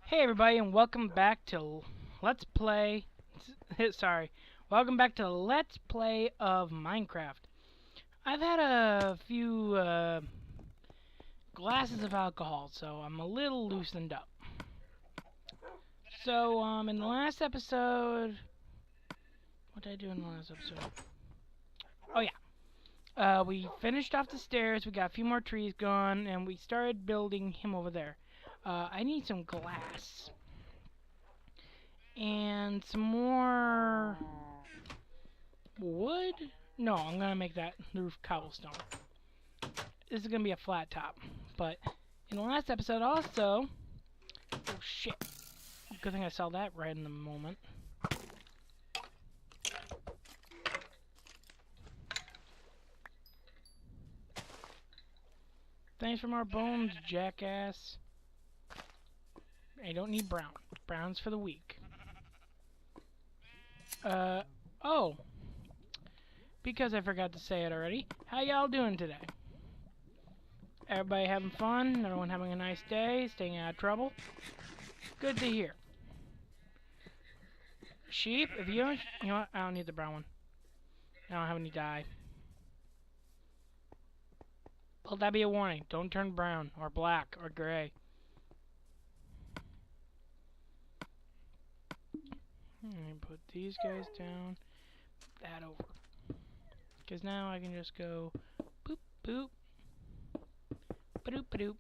Hey everybody, and welcome back to Let's Play. Sorry, welcome back to Let's Play of Minecraft. I've had a few glasses of alcohol, so I'm a little loosened up. So, in the last episode, what did I do in the last episode? Oh yeah, we finished off the stairs. We got a few more trees gone, and we started building him over there. I need some glass. And some more wood? No, I'm gonna make that the roof cobblestone. This is gonna be a flat top. But in the last episode also... Oh shit. Good thing I saw that right in the moment. Thanks for more bones, jackass. I don't need brown. Brown's for the weak. Oh. Because I forgot to say it already. How y'all doing today? Everybody having fun? Everyone having a nice day? Staying out of trouble? Good to hear. Sheep, if you don't... You know what? I don't need the brown one. I don't have any dye. Let that be a warning. Don't turn brown, or black, or gray. Put these guys down. That over. Because now I can just go... Boop, boop. Ba-doop, ba-doop.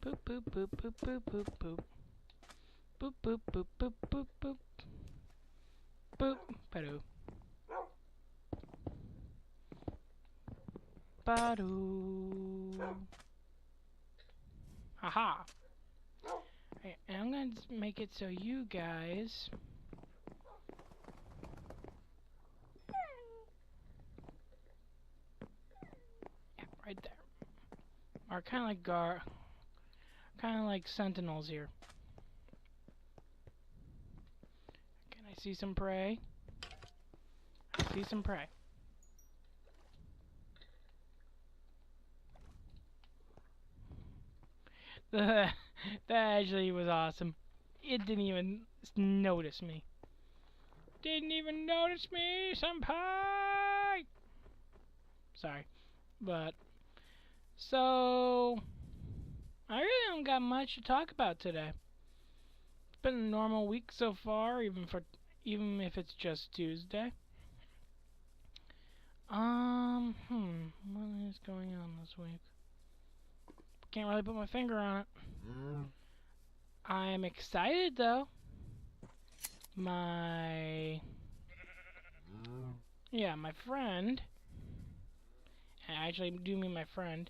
Boop, boop, boop, boop, boop, boop, boop. Boop, boop, boop, boop, boop, boop. Boop, ba-doop. Ba-doo. Haha. Right, and I'm going to make it so you guys... Yeah, right there. Are kind of like sentinels here. Can I see some prey? I see some prey. That actually was awesome. It didn't even notice me. Didn't even notice me, senpai! Sorry. But, so... I really don't got much to talk about today. It's been a normal week so far, even if it's just Tuesday. What is going on this week? Can't really put my finger on it. I'm excited though. My friend, and I actually do mean my friend,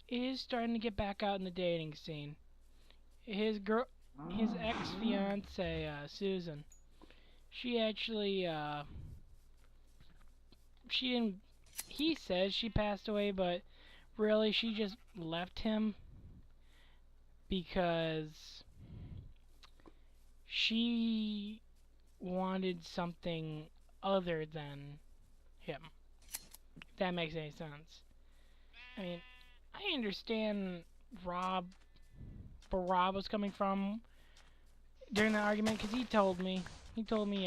is starting to get back out in the dating scene. His ex-fiance, Susan, she actually, he says she passed away, but really she just left him because she wanted something other than him. If that makes any sense. I mean, I understand where Rob was coming from during the argument, because he told me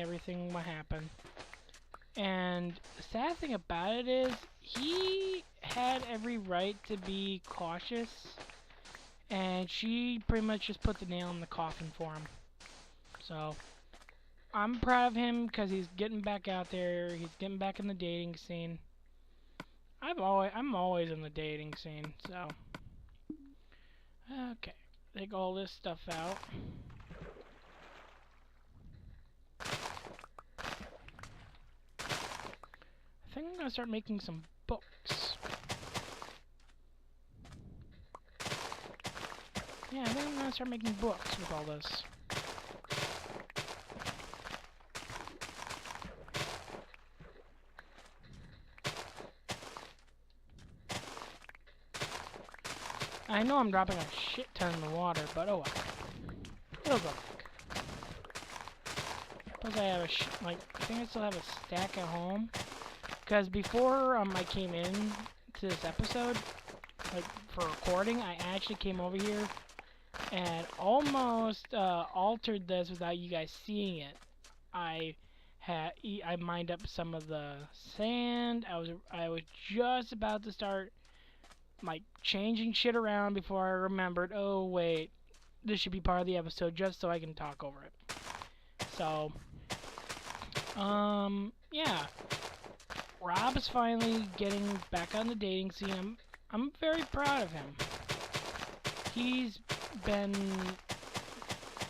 everything what happened. And the sad thing about it is, he had every right to be cautious, and she pretty much just put the nail in the coffin for him. So, I'm proud of him because he's getting back out there, he's getting back in the dating scene. I'm always in the dating scene, so... Okay, take all this stuff out. I think I'm gonna start making some books. Yeah, I think I'm gonna start making books with all this. I know I'm dropping a shit ton in the water, but oh well. It'll go back. Suppose I have I think I still have a stack at home. Because before I came in to this episode, like for recording, I actually came over here and almost altered this without you guys seeing it. I I mined up some of the sand. I was just about to start like changing shit around before I remembered. Oh wait, this should be part of the episode just so I can talk over it. So, yeah, Rob is finally getting back on the dating scene. I'm very proud of him. He's been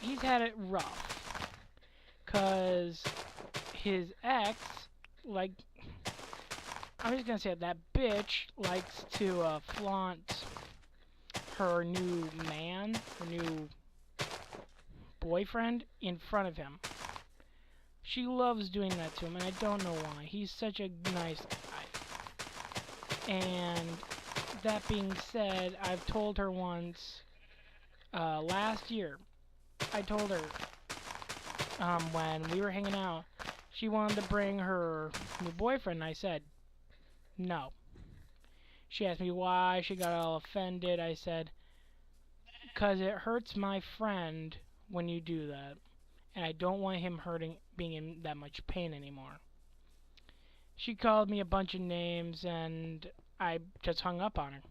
he's had it rough, 'cause his ex, like, I'm just gonna say it, that bitch likes to flaunt her new man, her new boyfriend, in front of him. She loves doing that to him, and I don't know why. He's such a nice guy. And that being said, I've told her once, last year, I told her, when we were hanging out, she wanted to bring her new boyfriend, and I said, no. She asked me why, she got all offended. I said, 'cause it hurts my friend when you do that, and I don't want him being in that much pain anymore. She called me a bunch of names, and I just hung up on her.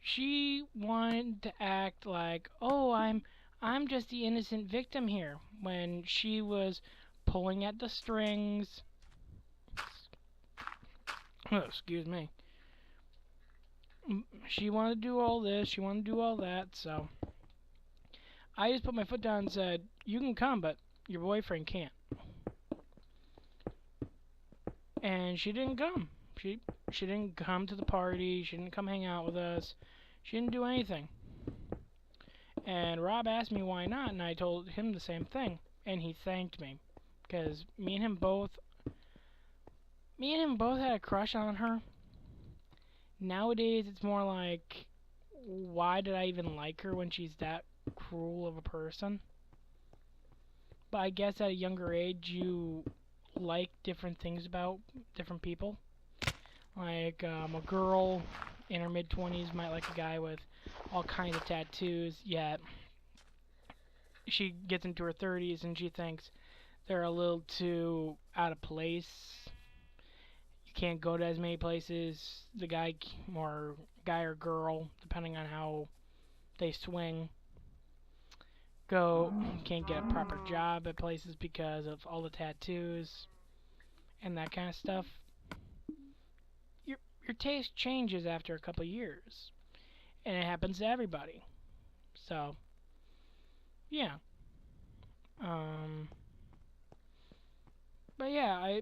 She wanted to act like, oh, I'm just the innocent victim here, when she was pulling at the strings. Oh, excuse me. She wanted to do all this, she wanted to do all that, so I just put my foot down and said, you can come, but your boyfriend can't. And she didn't come. She didn't come to the party, she didn't come hang out with us, she didn't do anything. And Rob asked me why not, and I told him the same thing, and he thanked me, because me and him both had a crush on her. Nowadays, it's more like, why did I even like her when she's that cruel of a person? But I guess at a younger age, you like different things about different people. Like, a girl in her mid-20s might like a guy with all kinds of tattoos, yet she gets into her 30s and she thinks they're a little too out of place. You can't go to as many places. The guy or girl, depending on how they swing, can't get a proper job at places because of all the tattoos and that kind of stuff. Your taste changes after a couple years, and it happens to everybody. So, yeah. But yeah, I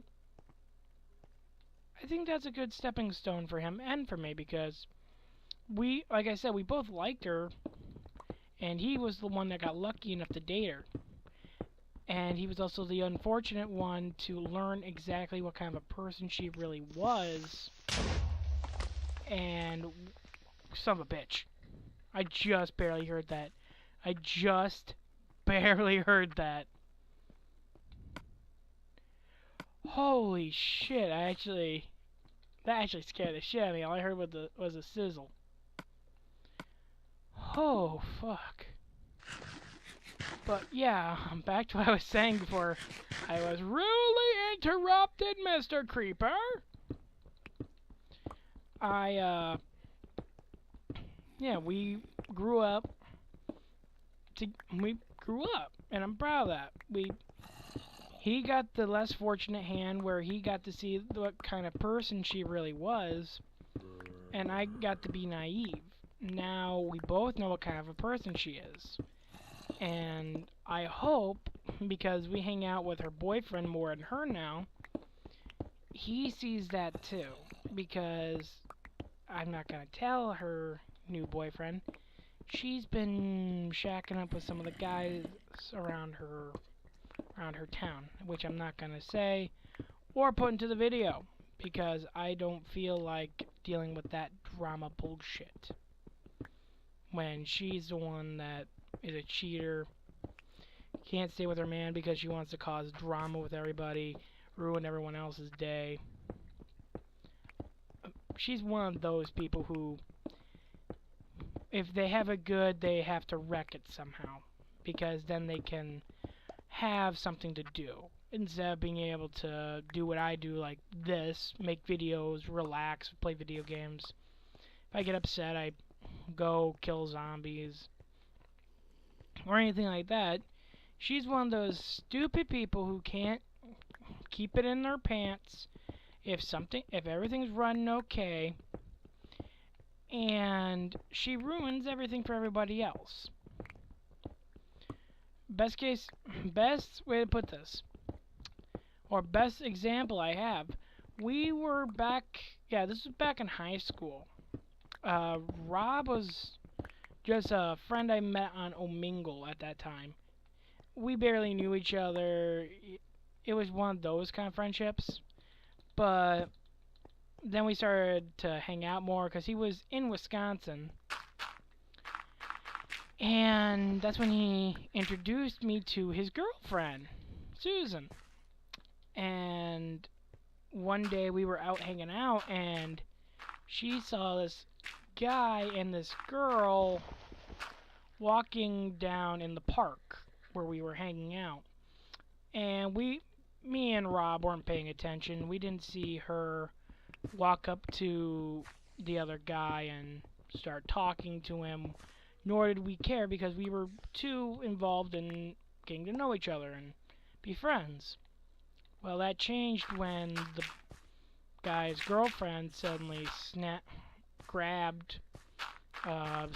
think that's a good stepping stone for him and for me, because like I said, we both liked her, and he was the one that got lucky enough to date her. And he was also the unfortunate one to learn exactly what kind of a person she really was. And son of a bitch. I just barely heard that. I just barely heard that. Holy shit, that actually scared the shit out of me. All I heard was a sizzle. Oh, fuck. But yeah, back to what I was saying before I was rudely interrupted, Mr. Creeper. Yeah, we grew up. We grew up, and I'm proud of that. He got the less fortunate hand where he got to see what kind of person she really was, and I got to be naive. Now we both know what kind of a person she is. And I hope, because we hang out with her boyfriend more than her now, he sees that too. Because I'm not going to tell her new boyfriend. She's been shacking up with some of the guys around her town, which I'm not going to say or put into the video, because I don't feel like dealing with that drama bullshit when she's the one that is a cheater, can't stay with her man because she wants to cause drama with everybody, ruin everyone else's day. She's one of those people who if they have it good, they have to wreck it somehow, because then they can have something to do instead of being able to do what I do, like this, make videos, relax, play video games. If I get upset, I go kill zombies or anything like that. She's one of those stupid people who can't keep it in their pants if everything's running okay, and she ruins everything for everybody else. Best way to put this, or best example I have, we were back, yeah, this was back in high school. Rob was just a friend I met on Omingle at that time. We barely knew each other. It was one of those kind of friendships. But then we started to hang out more because he was in Wisconsin. And that's when he introduced me to his girlfriend, Susan. And one day we were out hanging out, and she saw this guy and this girl walking down in the park where we were hanging out. And me and Rob weren't paying attention. We didn't see her walk up to the other guy and start talking to him, nor did we care because we were too involved in getting to know each other and be friends. Well, that changed when the guy's girlfriend suddenly grabbed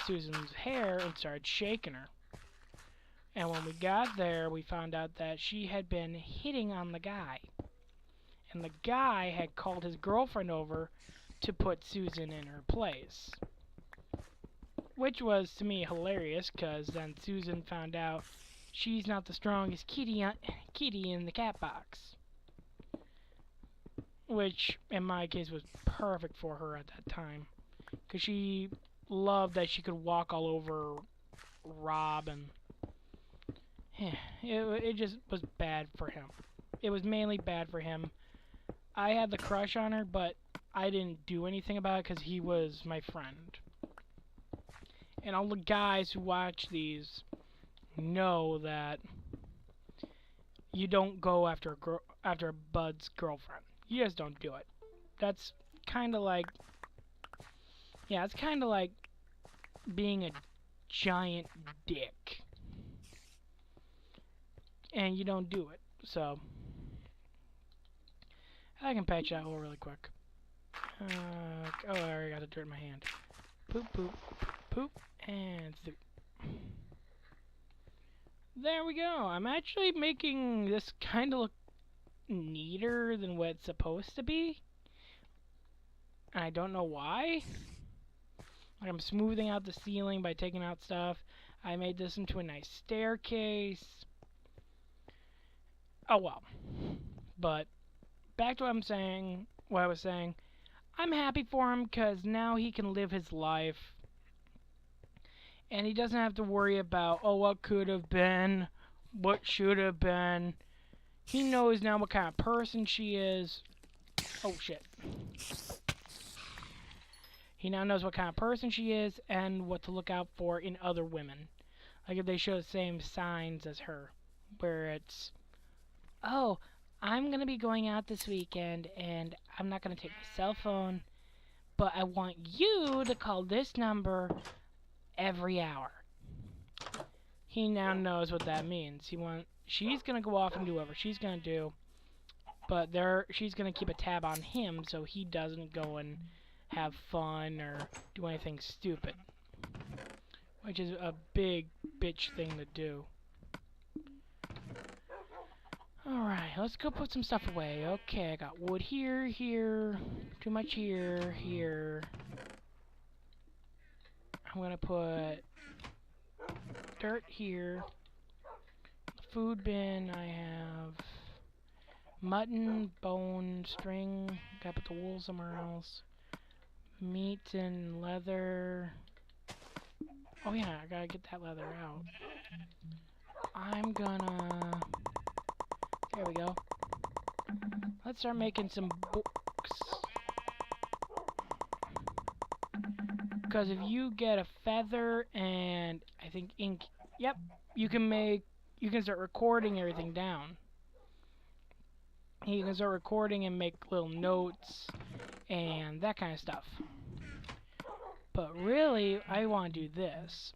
Susan's hair and started shaking her. And when we got there, we found out that she had been hitting on the guy. And the guy had called his girlfriend over to put Susan in her place. Which was, to me, hilarious, because then Susan found out she's not the strongest kitty in the cat box. Which, in my case, was perfect for her at that time. Because she loved that she could walk all over Rob, and it just was bad for him. It was mainly bad for him. I had the crush on her, but I didn't do anything about it because he was my friend. And all the guys who watch these know that you don't go after a bud's girlfriend. You just don't do it. That's kind of like, yeah, it's kind of like being a giant dick. And you don't do it. So I can patch that hole really quick. Oh, I already got the dirt in my hand. Poop, poop, poop, and zoop. There we go. I'm actually making this kind of look neater than what it's supposed to be. And I don't know why. Like, I'm smoothing out the ceiling by taking out stuff. I made this into a nice staircase. Oh well. But back to what I was saying. I'm happy for him because now he can live his life. And he doesn't have to worry about, oh, what could have been, what should have been. He knows now what kind of person she is. Oh, shit. He now knows what kind of person she is and what to look out for in other women. Like if they show the same signs as her. Where it's, oh, I'm going to be going out this weekend and I'm not going to take my cell phone. But I want you to call this number every hour. He now knows what that means. She's gonna go off and do whatever she's gonna do, but she's gonna keep a tab on him so he doesn't go and have fun or do anything stupid, which is a big bitch thing to do. Alright, let's go put some stuff away. Okay, I got wood here, too much here. I'm gonna put dirt here. Food bin, I have mutton, bone, string. Gotta put the wool somewhere else. Meat and leather. Oh yeah, I gotta get that leather out. I'm gonna... There we go. Let's start making some books. Because if you get a feather and I think ink, yep, you can start recording everything down. You can start recording and make little notes and that kind of stuff. But really, I want to do this.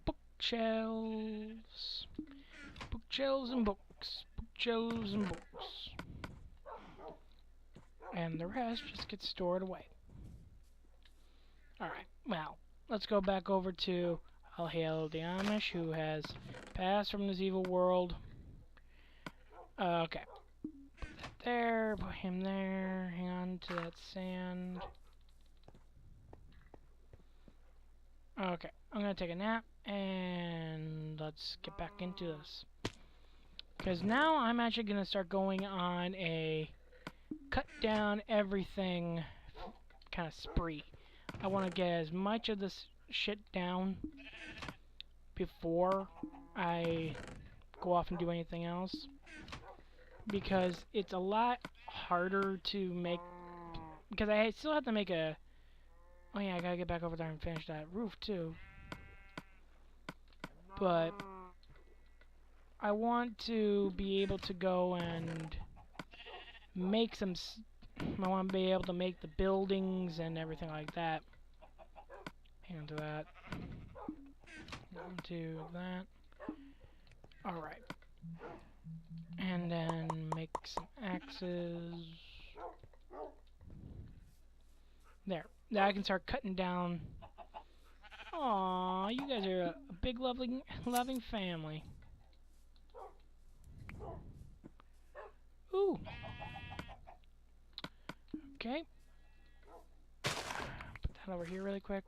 Bookshelves. Bookshelves and books. Bookshelves and books. And the rest just gets stored away. Alright, well, let's go back over to All Hail the Amish, who has passed from this evil world. Okay. Put that there, put him there, hang on to that sand. Okay, I'm gonna take a nap, and let's get back into this. Because now I'm actually gonna start going on a cut down everything kind of spree. I want to get as much of this shit down before I go off and do anything else. Because it's a lot harder to make... Because I still have to make a... Oh yeah, I gotta get back over there and finish that roof too. But I want to be able to go and make some... I want to be able to make the buildings and everything like that. Hang on to that. On to that. Alright. And then make some axes. There. Now I can start cutting down. Aww, you guys are a big loving family. Ooh. Okay. Put that over here really quick.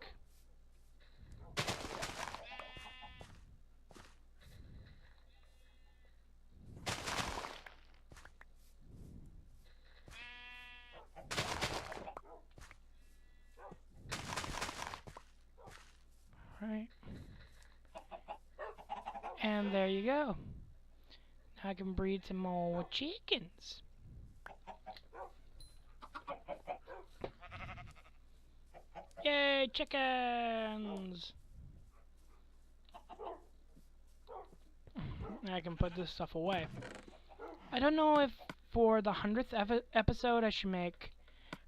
Right. And there you go. Now I can breed some more chickens. Yay, chickens! I can put this stuff away. I don't know if for the 100th episode I should make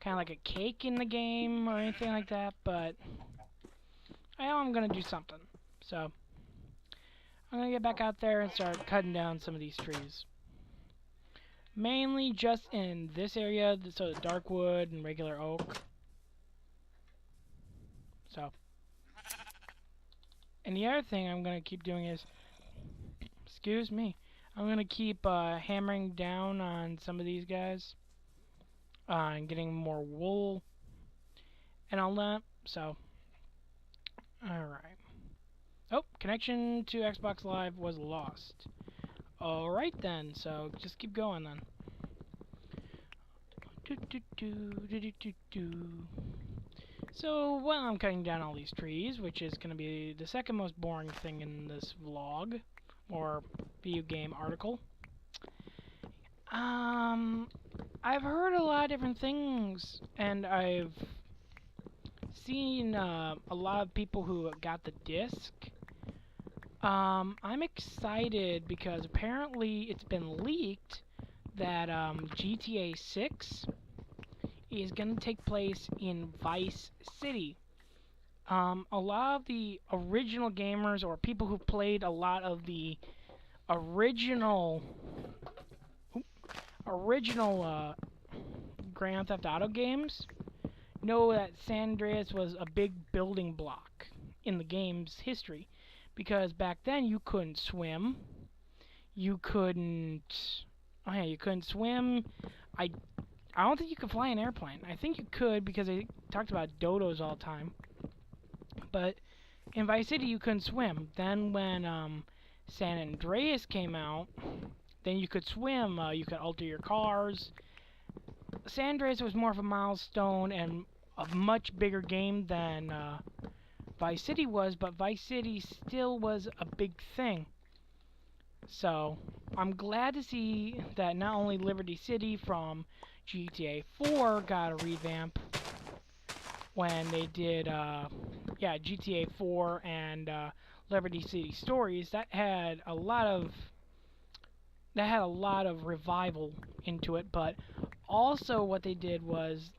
kind of like a cake in the game or anything like that, but I know I'm going to do something. So, I'm going to get back out there and start cutting down some of these trees. Mainly just in this area, so the dark wood and regular oak. So, and the other thing I'm going to keep doing is, excuse me, I'm going to keep hammering down on some of these guys. And getting more wool and all that. So, alright. Oh, connection to Xbox Live was lost. Alright then, so just keep going then. So, while I'm cutting down all these trees, which is going to be the second most boring thing in this vlog, or video game article, I've heard a lot of different things, and I've seen a lot of people who got the disc. I'm excited because apparently it's been leaked that GTA 6 is going to take place in Vice City. A lot of the original gamers, or people who played a lot of the original Grand Theft Auto games, know that San Andreas was a big building block in the game's history. Because back then you couldn't swim. You couldn't... Oh yeah, you couldn't swim. I don't think you could fly an airplane. I think you could because they talked about dodos all the time. But in Vice City you couldn't swim. Then when San Andreas came out, then you could swim. You could alter your cars. San Andreas was more of a milestone and a much bigger game than Vice City was, but Vice City still was a big thing. So, I'm glad to see that not only Liberty City from GTA 4 got a revamp when they did, GTA 4 and Liberty City Stories. That had a lot of revival into it, but also what they did was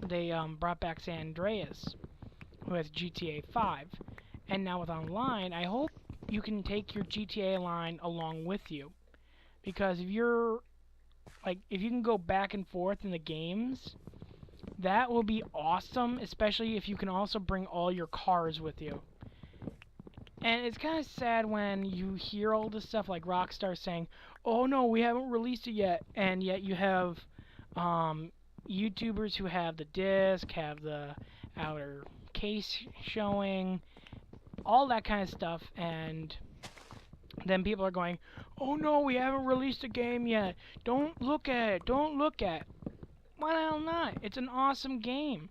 they brought back San Andreas with GTA 5. And now with online, I hope you can take your GTA line along with you. Because if you can go back and forth in the games, that will be awesome, especially if you can also bring all your cars with you. And it's kind of sad when you hear all this stuff like Rockstar saying, "Oh no, we haven't released it yet," and yet you have YouTubers who have the disc, have the outer case showing, all that kind of stuff, and then people are going, "Oh no, we haven't released the game yet. Don't look at it. Don't look at it." Why the hell not? It's an awesome game.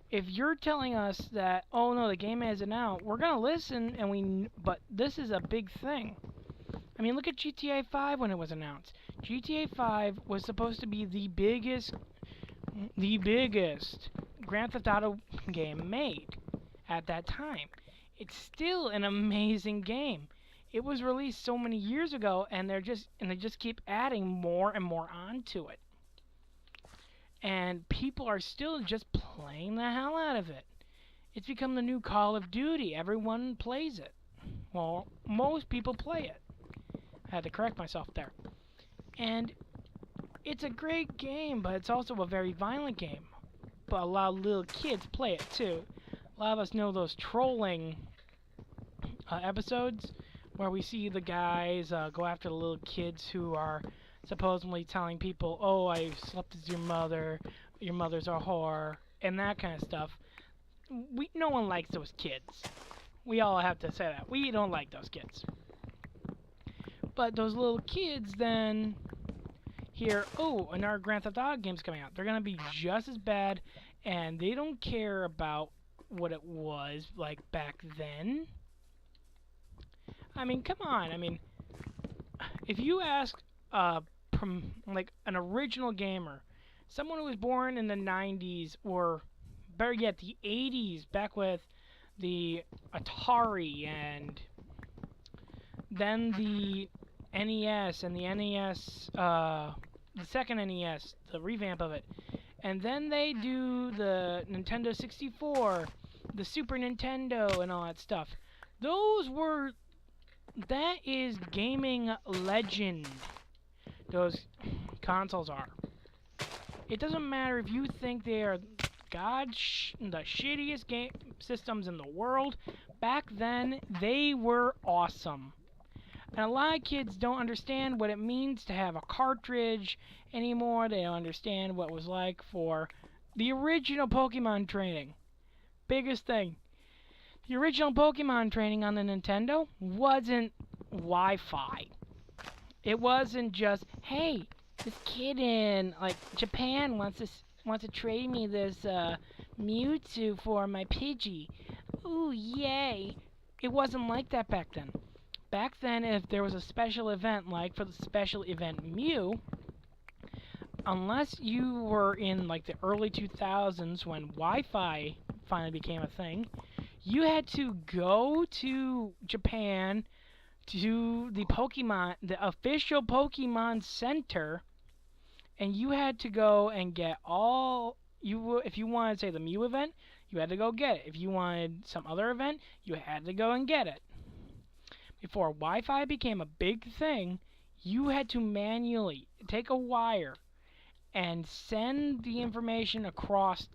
If you're telling us that, "Oh no, the game isn't out," we're gonna listen, but this is a big thing. I mean, look at GTA 5 when it was announced. GTA 5 was supposed to be the biggest Grand Theft Auto game made at that time. It's still an amazing game. It was released so many years ago, and they just keep adding more and more onto it. And people are still just playing the hell out of it. It's become the new Call of Duty. Everyone plays it. Well, most people play it. I had to correct myself there. And it's a great game, but it's also a very violent game. But a lot of little kids play it too. A lot of us know those trolling episodes where we see the guys go after the little kids who are supposedly telling people, "Oh, I slept with your mother's a whore," and that kind of stuff. No one likes those kids. We all have to say that. We don't like those kids. But those little kids then hear, "Oh, another Grand Theft Auto game's coming out." They're going to be just as bad, and they don't care about what it was like back then. I mean, come on. I mean, if you ask an original gamer, someone who was born in the 90s, or better yet, the 80s, back with the Atari and then the NES and the NES, the second NES, the revamp of it, and then they do the Nintendo 64, the Super Nintendo, and all that stuff. That is gaming legend. Those consoles are. It doesn't matter if you think they are the shittiest game systems in the world. Back then, they were awesome. And a lot of kids don't understand what it means to have a cartridge anymore. They don't understand what it was like for the original Pokemon training. Biggest thing. The original Pokemon training on the Nintendo wasn't Wi-Fi. It wasn't just, "Hey, this kid in Japan wants to trade me this Mewtwo for my Pidgey. Ooh, yay!" It wasn't like that back then. Back then, if there was a special event, like for the special event Mew, unless you were in the early 2000s when Wi-Fi finally became a thing, you had to go to Japan to the official Pokemon Center, and you had to go and get if you wanted, say, the Mew event, you had to go get it. If you wanted some other event, you had to go and get it. Before Wi-Fi became a big thing, you had to manually take a wire and send the information across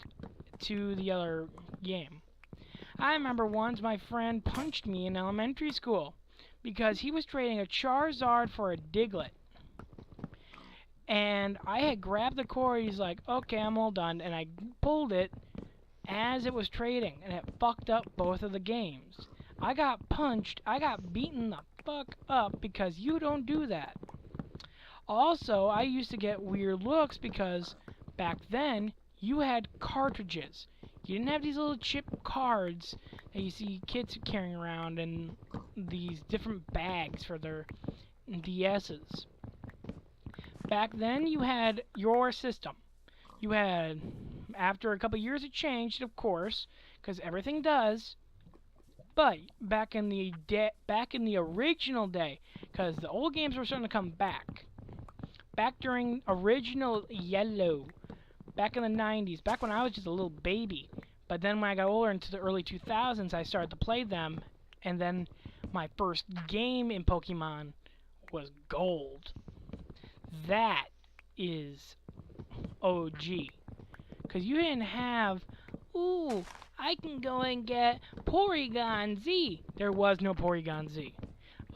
to the other game. I remember once my friend punched me in elementary school because he was trading a Charizard for a Diglett. And I had grabbed the cord. He's like, "Okay, I'm all done." And I pulled it as it was trading, and it fucked up both of the games. I got punched. I got beaten the fuck up because you don't do that. Also, I used to get weird looks because back then you had cartridges. You didn't have these little chip cards that you see kids carrying around in these different bags for their DS's. Back then, you had your system. You had, after a couple years, it changed, of course, because everything does. But back in the original day, because the old games were starting to come back. Back during original Yellow, back in the 90s, back when I was just a little baby. But then when I got older into the early 2000s, I started to play them, and then my first game in Pokemon was Gold. That is OG. Because you didn't have, ooh, I can go and get Porygon Z. There was no Porygon Z.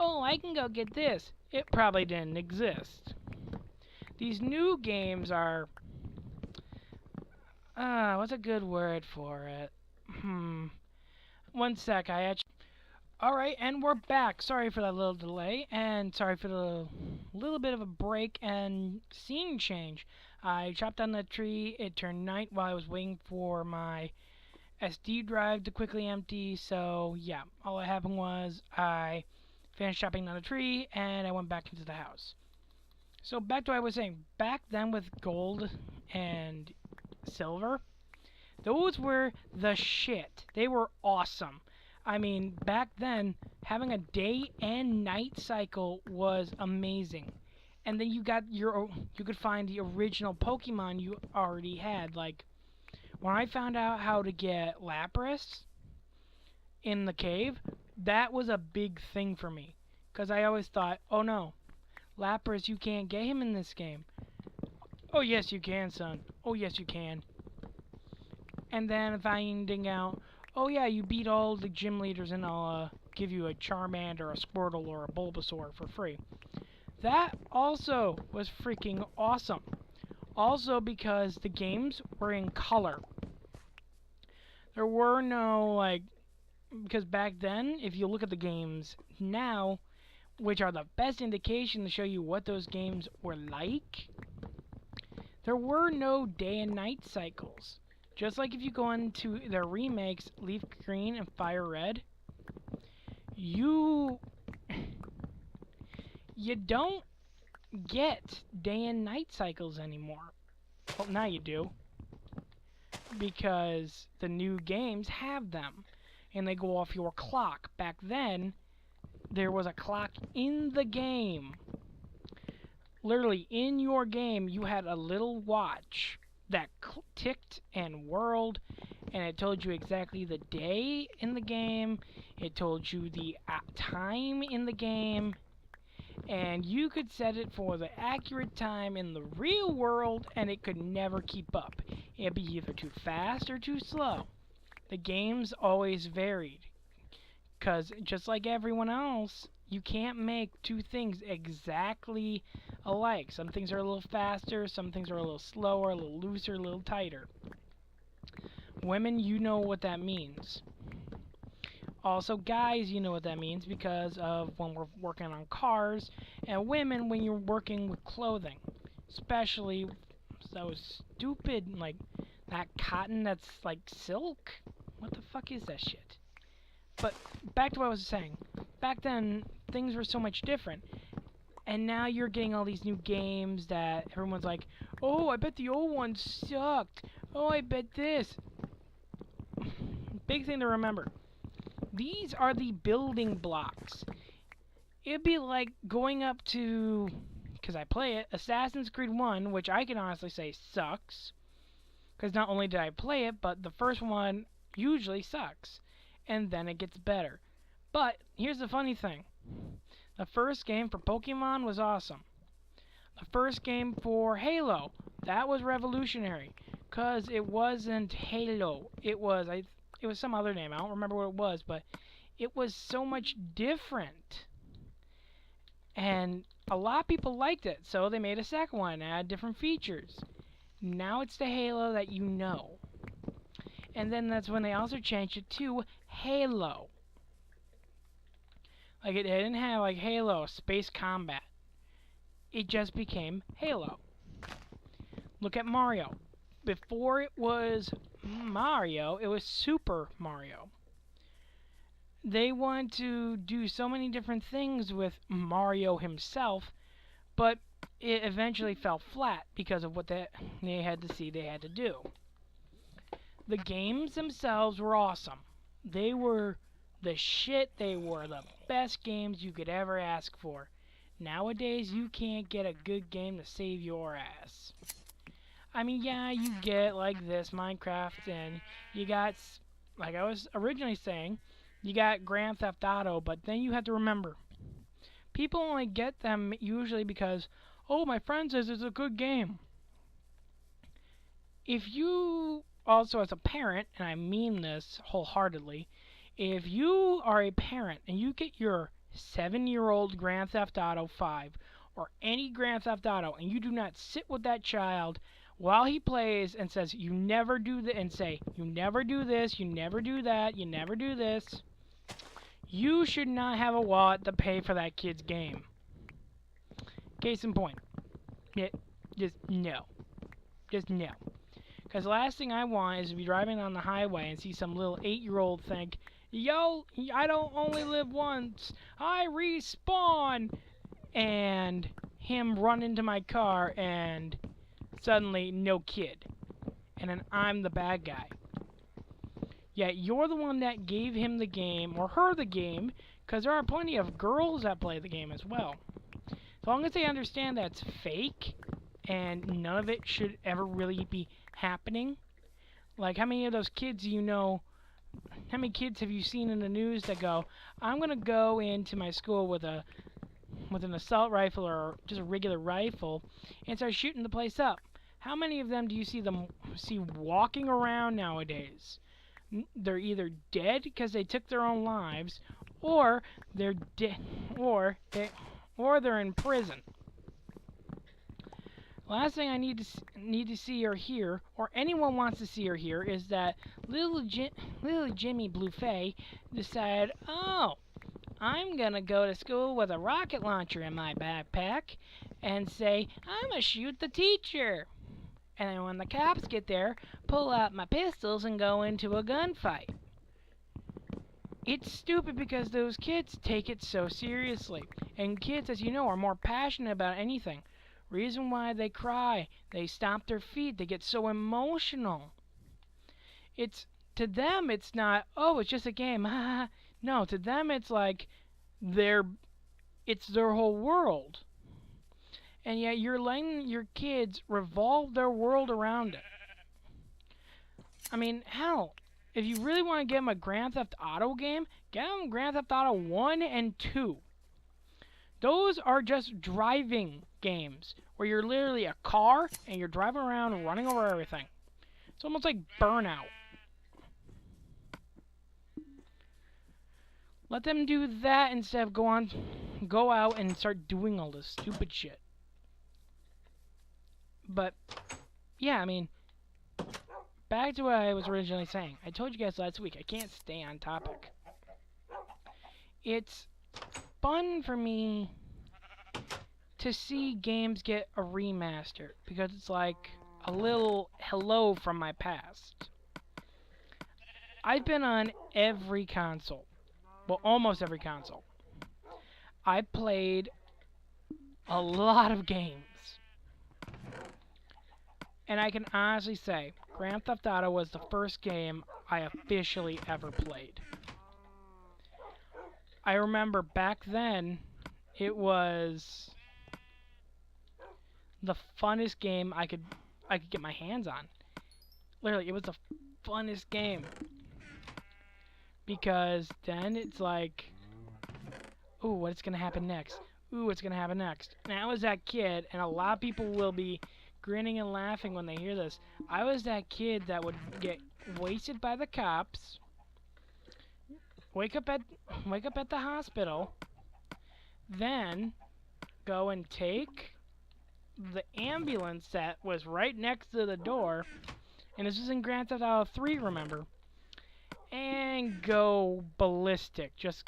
Oh, I can go get this. It probably didn't exist. These new games are, what's a good word for it? One sec, I actually... Alright, and we're back. Sorry for that little delay, and sorry for the little bit of a break and scene change. I chopped down the tree, it turned night while I was waiting for my SD drive to quickly empty, so yeah, all that happened was I finished chopping down the tree, and I went back into the house. So back to what I was saying, back then with Gold and Silver, those were the shit. They were awesome. I mean, back then, having a day and night cycle was amazing. And then you could find the original Pokemon you already had. Like, when I found out how to get Lapras in the cave, that was a big thing for me. Because I always thought, oh no, Lapras, you can't get him in this game. Oh yes, you can, son. Oh yes, you can. And then finding out, oh yeah, you beat all the gym leaders and I'll give you a Charmander, a Squirtle, or a Bulbasaur for free. That also was freaking awesome. Also because the games were in color. There were no, like, because back then, if you look at the games now, which are the best indication to show you what those games were like, there were no day and night cycles. Just like if you go into their remakes, Leaf Green and Fire Red, you don't get day and night cycles anymore. Well, now you do. Because the new games have them. And they go off your clock. Back then, there was a clock in the game. Literally, in your game, you had a little watch that ticked and whirled, and it told you exactly the day in the game, it told you the time in the game, and you could set it for the accurate time in the real world, and it could never keep up. It'd be either too fast or too slow. The games always varied, because just like everyone else, you can't make two things exactly alike. Some things are a little faster, some things are a little slower, a little looser, a little tighter. Women, you know what that means. Also, guys, you know what that means because of when we're working on cars, and women when you're working with clothing. Especially those stupid, like, that cotton that's like silk. What the fuck is that shit? But back to what I was saying. Back then, things were so much different. And now you're getting all these new games that everyone's like, oh, I bet the old ones sucked. Oh, I bet this. Big thing to remember. These are the building blocks. It'd be like going up to, because I play it, Assassin's Creed 1, which I can honestly say sucks. Because not only did I play it, but the first one usually sucks. And then it gets better. But here's the funny thing. The first game for Pokemon was awesome. The first game for Halo, that was revolutionary. Because it wasn't Halo. It was some other name. I don't remember what it was, but it was so much different. And a lot of people liked it, so they made a second one and added different features. Now it's the Halo that you know. And then that's when they also changed it to Halo. Like, it didn't have, like, Halo, Space Combat. It just became Halo. Look at Mario. Before it was Mario, it was Super Mario. They wanted to do so many different things with Mario himself, but it eventually fell flat because of what they had to see they had to do. The games themselves were awesome. They were the shit. They were the best games you could ever ask for. Nowadays, you can't get a good game to save your ass. I mean, yeah, you get like this Minecraft, and you got, like I was originally saying, you got Grand Theft Auto, but then you have to remember, people only get them usually because, oh, my friend says it's a good game. If you also, as a parent, and I mean this wholeheartedly, if you are a parent and you get your 7-year-old Grand Theft Auto 5 or any Grand Theft Auto and you do not sit with that child while he plays and says you never do that and say you never do this, you never do that, you never do this, you should not have a wallet to pay for that kid's game. Case in point. Just no. Just no. Because the last thing I want is to be driving on the highway and see some little 8-year-old think, yo, I don't only live once, I respawn! And him run into my car and suddenly no kid. And then I'm the bad guy. Yet you're the one that gave him the game, or her the game, because there are plenty of girls that play the game as well. As long as they understand that's fake, and none of it should ever really be happening. Like, how many of those kids how many kids have you seen in the news that go, I'm going to go into my school with an assault rifle or just a regular rifle and start shooting the place up? How many of them do you see walking around nowadays? They're either dead because they took their own lives, or they're dead, or they're in prison. Last thing I need to see or hear, or anyone wants to see or hear, is that little Jimmy Blue Fay decided, oh, I'm gonna go to school with a rocket launcher in my backpack, and say, I'm gonna shoot the teacher. And then when the cops get there, pull out my pistols and go into a gunfight. It's stupid because those kids take it so seriously. And kids, as you know, are more passionate about anything. Reason why they cry, they stomp their feet, they get so emotional. To them, it's not, oh, it's just a game. No, to them, it's like it's their whole world. And yet you're letting your kids revolve their world around it. I mean, hell, if you really want to get them a Grand Theft Auto game, get them Grand Theft Auto 1 and 2. Those are just driving games, where you're literally a car, and you're driving around and running over everything. It's almost like Burnout. Let them do that instead of go out and start doing all this stupid shit. But, yeah, I mean, back to what I was originally saying. I told you guys last week, I can't stay on topic. It's fun for me to see games get a remaster, because it's like a little hello from my past. I've been on every console. Well, almost every console. I played a lot of games. And I can honestly say, Grand Theft Auto was the first game I officially ever played. I remember back then, it was the funnest game I could get my hands on. Literally, it was the funnest game. Because then it's like, ooh, what's gonna happen next? Ooh, what's gonna happen next? And I was that kid, and a lot of people will be grinning and laughing when they hear this. I was that kid that would get wasted by the cops, wake up at the hospital, then go and take the ambulance that was right next to the door, and this was in Grand Theft Auto 3, remember, and go ballistic. Just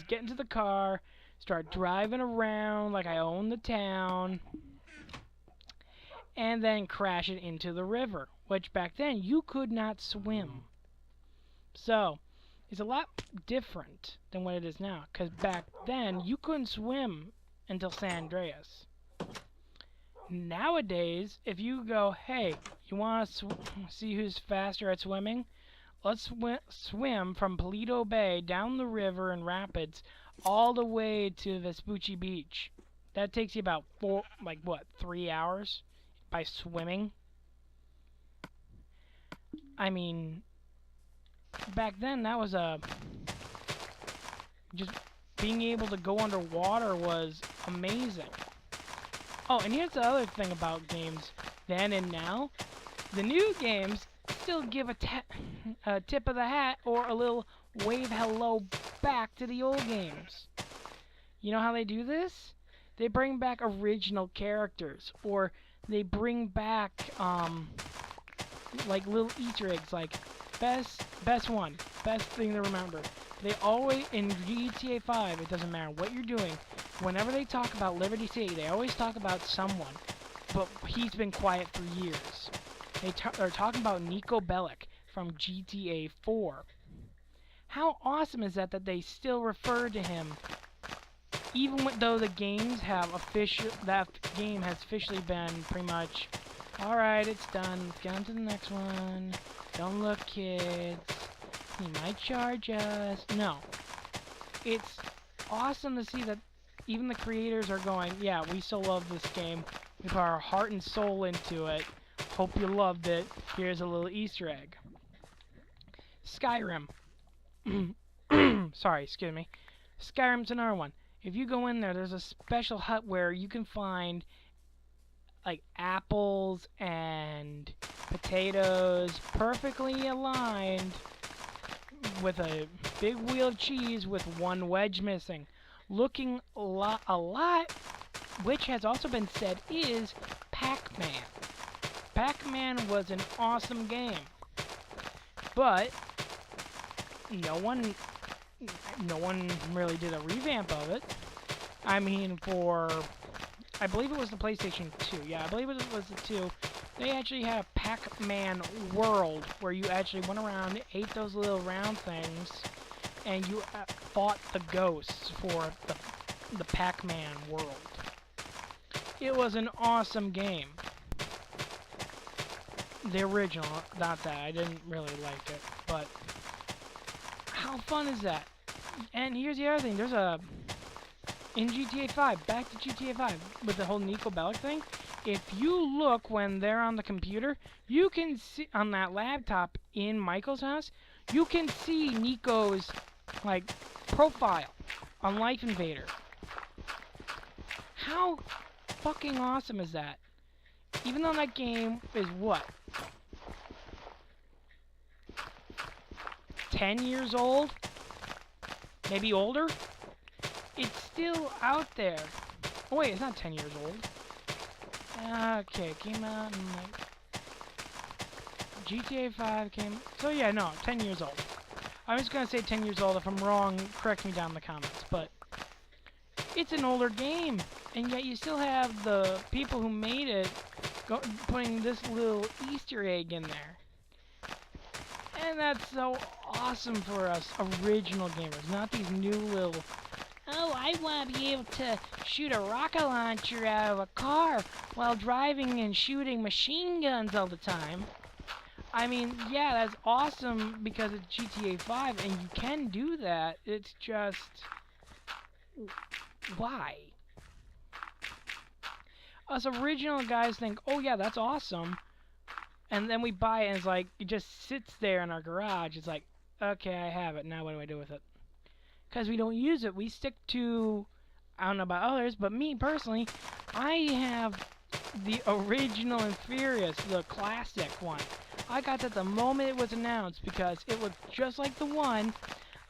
get into the car, start driving around like I own the town, and then crash it into the river, which back then you could not swim. So, it's a lot different than what it is now, because back then you couldn't swim until San Andreas. Nowadays, if you go, hey, you want to see who's faster at swimming? Let's swim from Paleto Bay down the river in rapids all the way to Vespucci Beach. That takes you about 3 hours by swimming. I mean, back then that was just being able to go underwater was amazing. Oh, and here's the other thing about games then and now. The new games still give a tip of the hat or a little wave hello back to the old games. You know how they do this? They bring back original characters, or they bring back like little Easter eggs, like best thing to remember. They always, in GTA 5, it doesn't matter what you're doing, whenever they talk about Liberty City, they always talk about someone, but he's been quiet for years. They're talking about Nico Bellic from GTA 4. How awesome is that they still refer to him, even though the games have that game has officially been pretty much, alright, it's done, let's get on to the next one, don't look, kids, he might charge us. No. It's awesome to see that even the creators are going, yeah, we still love this game, we put our heart and soul into it, hope you loved it, here's a little Easter egg. Skyrim. Sorry, excuse me. Skyrim's another one. If you go in there, there's a special hut where you can find like apples and potatoes perfectly aligned with a big wheel of cheese with one wedge missing. Looking a lot, which has also been said is Pac-Man. Pac-Man was an awesome game, but no one really did a revamp of it. I mean, I believe it was the PlayStation 2. Yeah, I believe it was the 2. They actually had a Pac-Man world where you actually went around, ate those little round things, and you fought the ghosts for the Pac-Man world. It was an awesome game. The original, not that. I didn't really like it, but how fun is that? And here's the other thing. There's in GTA 5, back to GTA 5, with the whole Nico Bellic thing, if you look when they're on the computer, you can see, on that laptop in Michael's house, you can see Nico's, like, profile on Life Invader. How fucking awesome is that? Even though that game is, what, 10 years old? Maybe older? It's still out there. Oh wait, it's not 10 years old. Okay, it came out in like... GTA 5 came... So yeah, no, 10 years old. I was gonna say 10 years old. If I'm wrong, correct me down in the comments. But it's an older game. And yet you still have the people who made it putting this little Easter egg in there. And that's so awesome for us original gamers. Not these new little... Oh, I want to be able to shoot a rocket launcher out of a car while driving and shooting machine guns all the time. I mean, yeah, that's awesome because it's GTA 5 and you can do that. It's just... why? Us original guys think, oh yeah, that's awesome. And then we buy it and it's like, it just sits there in our garage. It's like, okay, I have it. Now what do I do with it? Because we don't use it. We stick to, I don't know about others, but me personally, I have the original and Furious, the classic one. I got that the moment it was announced because it looked just like the one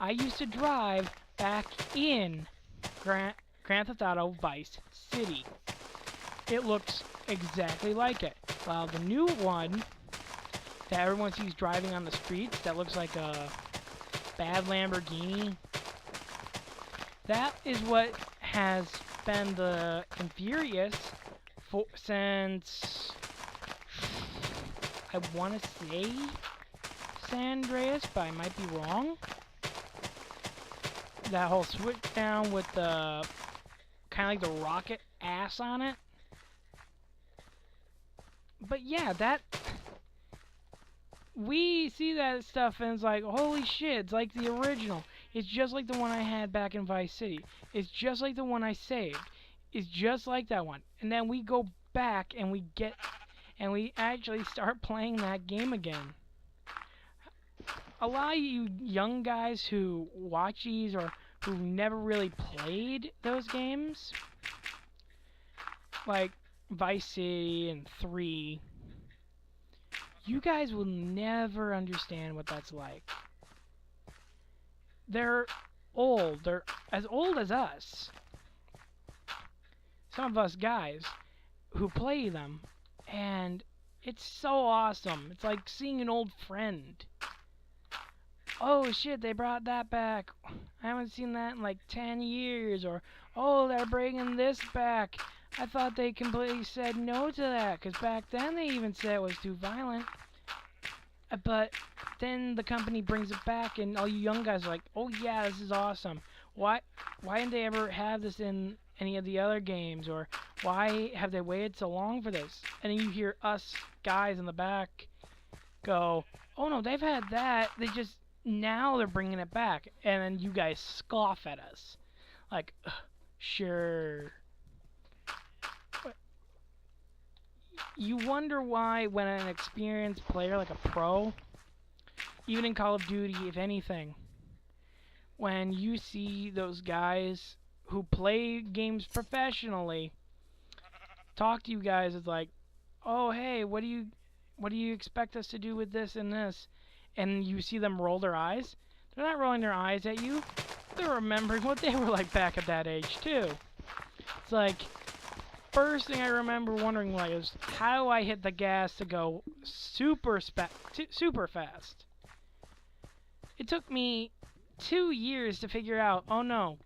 I used to drive back in Grand Theft Auto Vice City. It looks exactly like it. While the new one that everyone sees driving on the streets that looks like a bad Lamborghini, that is what has been the Furious since, I want to say San Andreas, but I might be wrong. That whole switch down with the kind of like the rocket ass on it. But yeah, that we see that stuff and it's like, holy shit, it's like the original. It's just like the one I had back in Vice City. It's just like the one I saved. It's just like that one. And then we go back and we actually start playing that game again. A lot of you young guys who watch these or who never really played those games, like Vice City and 3, you guys will never understand what that's like. They're old. They're as old as us. Some of us guys who play them, and it's so awesome. It's like seeing an old friend. Oh shit, they brought that back. I haven't seen that in like 10 years. Or, oh, they're bringing this back. I thought they completely said no to that, because back then they even said it was too violent. But then the company brings it back, and all you young guys are like, oh yeah, this is awesome. Why didn't they ever have this in any of the other games? Or why have they waited so long for this? And then you hear us guys in the back go, oh no, they've had that. Now they're bringing it back. And then you guys scoff at us. Like, sure. But you wonder why when an experienced player, like a pro, even in Call of Duty, if anything, when you see those guys who play games professionally talk to you guys, it's like, oh hey, what do you expect us to do with this and this? And you see them roll their eyes. They're not rolling their eyes at you. They're remembering what they were like back at that age too. It's like, first thing I remember wondering was how do I hit the gas to go super fast. It took me 2 years to figure out, oh no,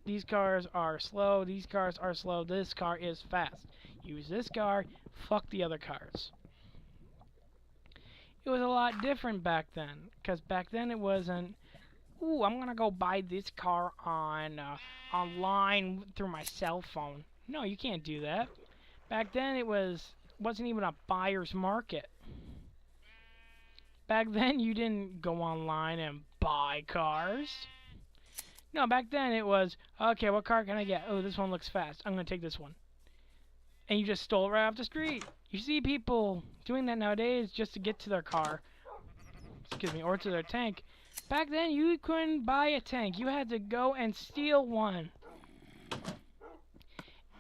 these cars are slow, these cars are slow, this car is fast. Use this car, fuck the other cars. It was a lot different back then, because back then it wasn't, ooh, I'm gonna go buy this car online through my cell phone. No, you can't do that. Back then it wasn't even a buyer's market. Back then you didn't go online and buy cars. No, back then it was, okay, what car can I get? Oh, this one looks fast. I'm gonna take this one. And you just stole it right off the street. You see people doing that nowadays just to get to their car. Excuse me, or to their tank. Back then, you couldn't buy a tank. You had to go and steal one.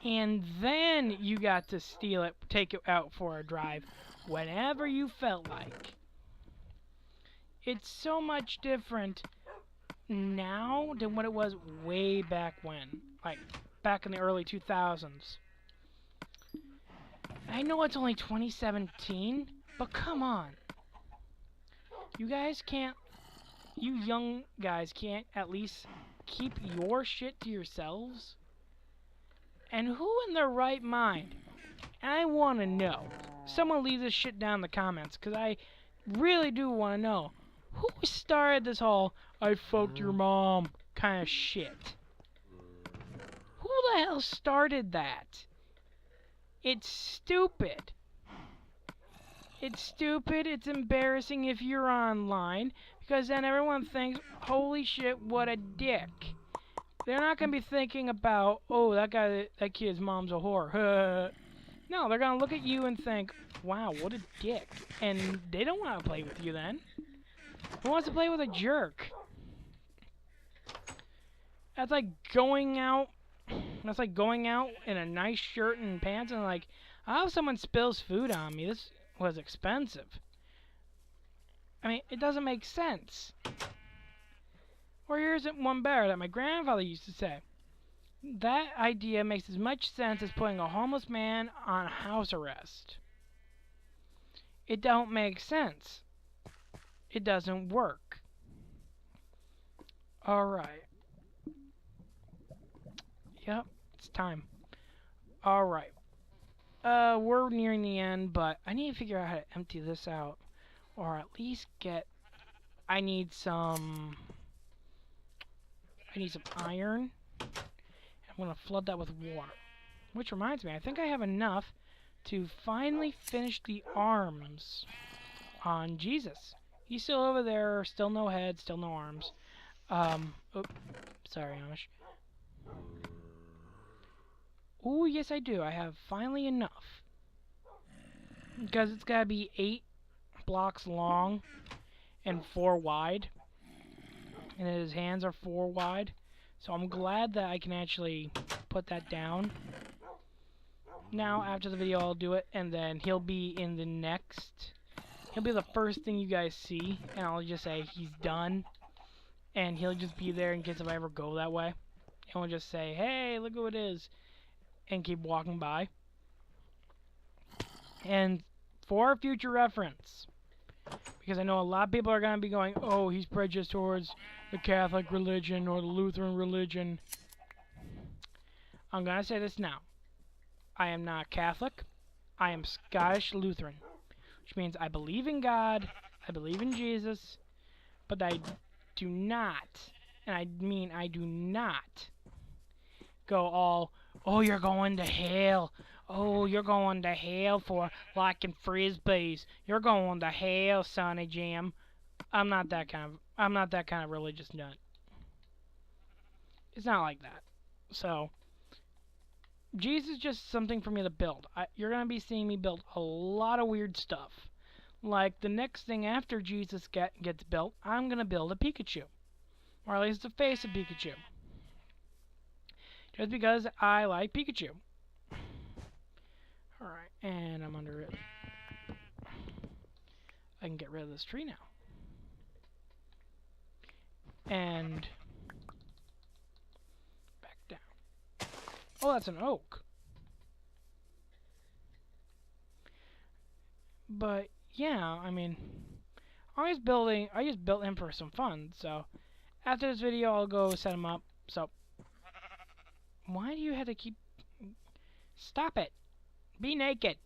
And then you got to steal it, take it out for a drive whenever you felt like. It's so much different now than what it was way back when. Like, back in the early 2000s. I know it's only 2017, but come on. You young guys can't at least keep your shit to yourselves? And who in their right mind? And I want to know. Someone leave this shit down in the comments, because I really do want to know. Who started this whole, I fucked your mom kind of shit? Who the hell started that? It's stupid. It's stupid, it's embarrassing if you're online, because then everyone thinks, holy shit, what a dick. They're not going to be thinking about, oh, that kid's mom's a whore. No, they're going to look at you and think, wow, what a dick. And they don't want to play with you then. Who wants to play with a jerk? That's like going out in a nice shirt and pants and like, I hope someone spills food on me. This was expensive. I mean, it doesn't make sense. Or here's one better that my grandfather used to say. That idea makes as much sense as putting a homeless man on house arrest. It don't make sense. It doesn't work. Alright. Yep, it's time. Alright. We're nearing the end, but I need to figure out how to empty this out. Or at least I need some iron. I'm going to flood that with water. Which reminds me, I think I have enough to finally finish the arms on Jesus. He's still over there, still no head, still no arms. Oops, sorry, Amish. Oh, yes I do. I have finally enough. Because it's gotta be 8 blocks long and 4 wide. And his hands are 4 wide. So I'm glad that I can actually put that down. Now, after the video, I'll do it, and then he'll be in the next... He'll be the first thing you guys see, and I'll just say he's done. And he'll just be there in case if I ever go that way. And we'll just say, hey, look who it is. And keep walking by. And for future reference, because I know a lot of people are going to be going, oh, he's prejudiced towards the Catholic religion or the Lutheran religion. I'm going to say this now. I am not Catholic. I am Scottish Lutheran. Which means I believe in God, I believe in Jesus, but I do not, and I mean I do not, go all, oh, you're going to hell. Oh, you're going to hell for liking frisbees. You're going to hell, Sonny Jim. I'm not that kind of religious nut. It's not like that. So, Jesus is just something for me to build. You're going to be seeing me build a lot of weird stuff. Like, the next thing after Jesus gets built, I'm going to build a Pikachu. Or at least the face of Pikachu. Just because I like Pikachu. Alright, and I'm under it. I can get rid of this tree now. And back down. Oh, that's an oak. But yeah, I mean, I just built him for some fun. So after this video, I'll go set him up. So why do you have to keep? Stop it! Be naked.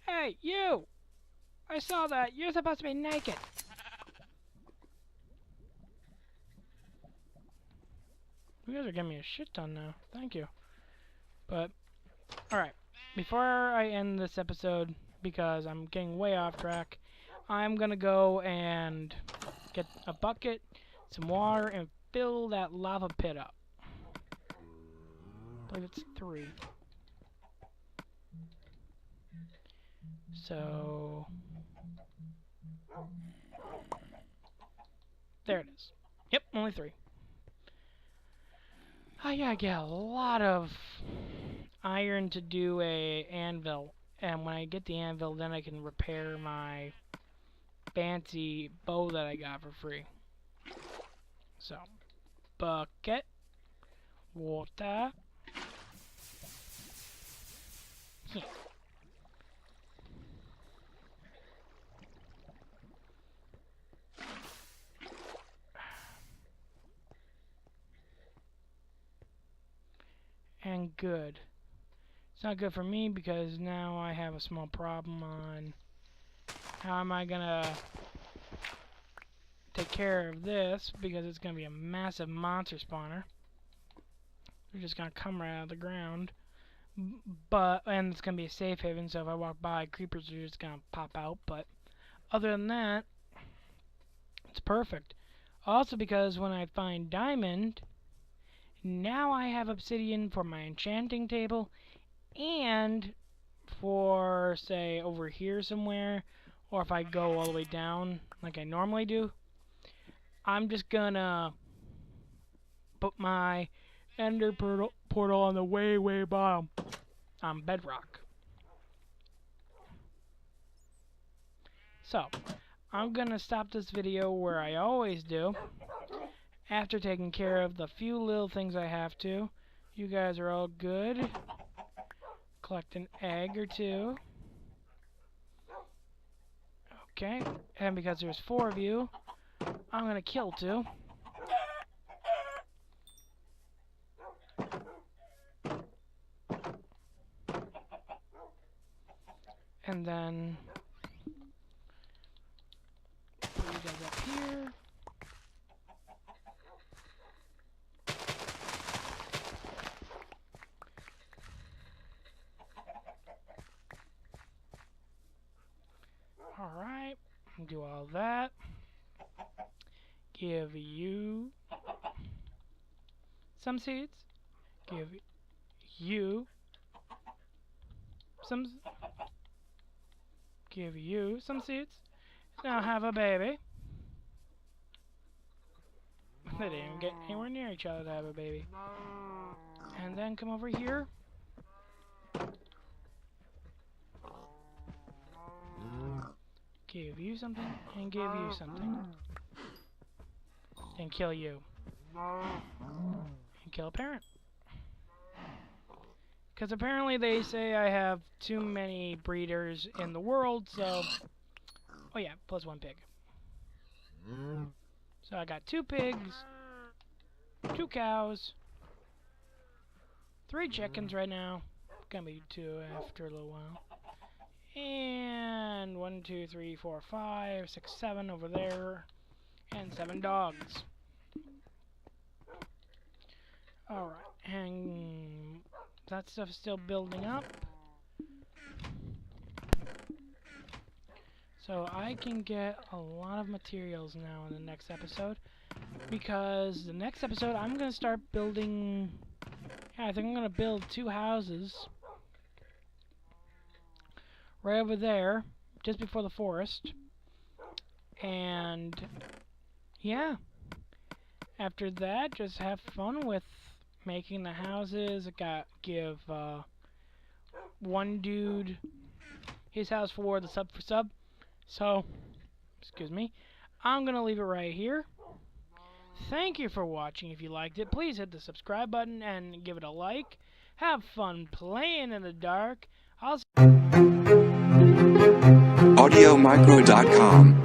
Hey, you! I saw that. You're supposed to be naked. You guys are giving me a shit ton now. Thank you. But, alright. Before I end this episode, because I'm getting way off track, I'm gonna go and get a bucket, some water, and fill that lava pit up. I believe it's 3. So... there it is. Yep, only 3. I gotta get a lot of iron to do a anvil. And when I get the anvil, then I can repair my fancy bow that I got for free. So, bucket, water. Yeah. And good. It's not good for me because now I have a small problem on how am I gonna take care of this, because it's gonna be a massive monster spawner. They're just gonna come right out of the ground. And it's gonna be a safe haven, so if I walk by, creepers are just gonna pop out. But other than that, it's perfect. Also because when I find diamond, now I have obsidian for my enchanting table, and for, say, over here somewhere, or if I go all the way down like I normally do, I'm just gonna put my ender portal on the way, way bottom on bedrock. So, I'm gonna stop this video where I always do, after taking care of the few little things I have to. You guys are all good. Collect an egg or 2. Okay, and because there's 4 of you, I'm gonna kill 2. And then put you guys up here. Do all that. Give you some seeds. Give you some. Give you some seeds. Now have a baby. They didn't even get anywhere near each other to have a baby. And then come over here. Give you something, and give you something. And kill you. And kill a parent. Because apparently they say I have too many breeders in the world, so... Oh yeah, plus 1 pig. So I got 2 pigs, 2 cows, 3 chickens right now. Gonna be 2 after a little while. And 1, 2, 3, 4, 5, 6, 7 over there. And 7 dogs. Alright, and that stuff's still building up. So I can get a lot of materials now in the next episode. Because the next episode I'm going to start building... Yeah, I think I'm going to build 2 houses. Right over there, just before the forest. And... yeah. After that, just have fun with making the houses. I give one dude his house for the sub for sub. So, excuse me. I'm going to leave it right here. Thank you for watching. If you liked it, please hit the subscribe button and give it a like. Have fun playing in the dark. I'll AudioMicro.com